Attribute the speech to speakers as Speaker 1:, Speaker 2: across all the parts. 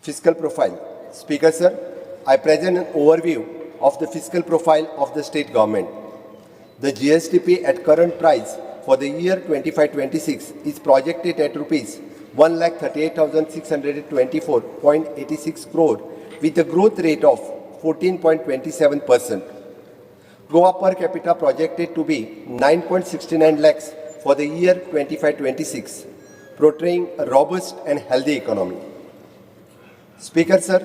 Speaker 1: Fiscal profile. Speaker sir, I present an overview of the fiscal profile of the state government. The GSTP at current price for the year 25-26 is projected at rupees 1,38,624.86 crore with a growth rate of 14.27%. Goa per capita projected to be 9.69 lakhs for the year 25-26, portraying a robust and healthy economy. Speaker sir,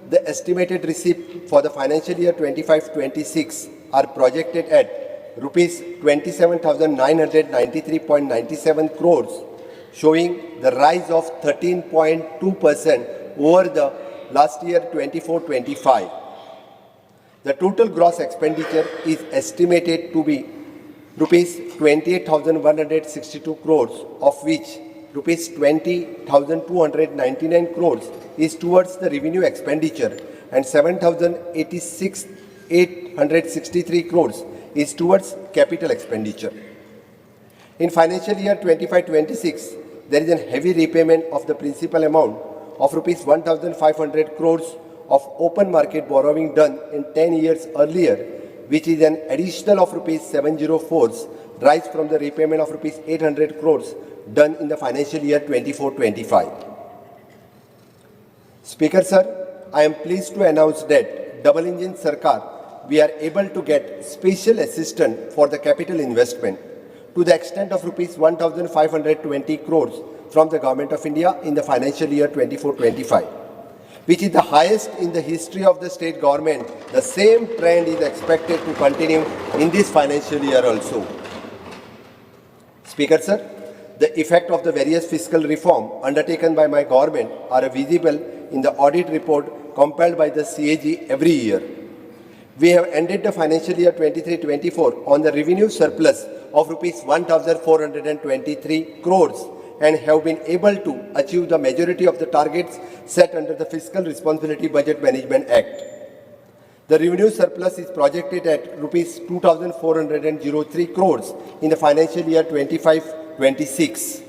Speaker 1: the estimated receipt for the financial year 25-26 are projected at rupees 27,993.97 crores, showing the rise of 13.2% over the last year 24-25. The total gross expenditure is estimated to be rupees 28,162 crores, of which rupees 20,299 crores is towards the revenue expenditure and 7,086,863 crores is towards capital expenditure. In financial year 25-26, there is a heavy repayment of the principal amount of rupees 1,500 crores of open market borrowing done in 10 years earlier, which is an additional of rupees 704 rise from the repayment of rupees 800 crores done in the financial year 24-25. Speaker sir, I am pleased to announce that double engine Sarkar, we are able to get special assistance for the capital investment to the extent of rupees 1,520 crores from the Government of India in the financial year 24-25, which is the highest in the history of the state government. The same trend is expected to continue in this financial year also. Speaker sir, the effect of the various fiscal reform undertaken by my government are visible in the audit report compiled by the CAG every year. We have ended the financial year 23-24 on the revenue surplus of rupees 1,423 crores and have been able to achieve the majority of the targets set under the Fiscal Responsibility Budget Management Act. The revenue surplus is projected at rupees 2,403 crores in the financial year 25-26.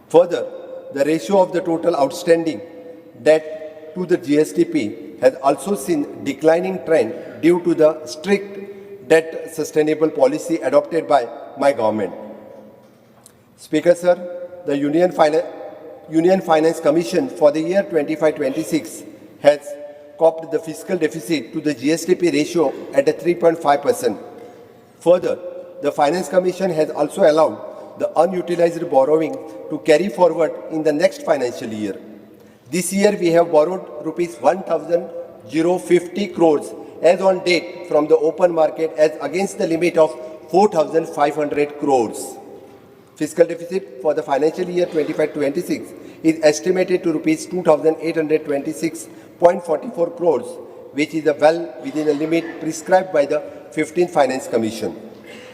Speaker 1: Further, the ratio of the total outstanding debt to the GSTP has also seen declining trend due to the strict debt sustainable policy adopted by my government. Speaker sir, the Union Finance Commission for the year 25-26 has copped the fiscal deficit to the GSTP ratio at a 3.5%. Further, the Finance Commission has also allowed the unutilized borrowing to carry forward in the next financial year. This year we have borrowed rupees 1,050 crores as on date from the open market as against the limit of 4,500 crores. Fiscal deficit for the financial year 25-26 is estimated to rupees 2,826.44 crores, which is well within the limit prescribed by the 15th Finance Commission.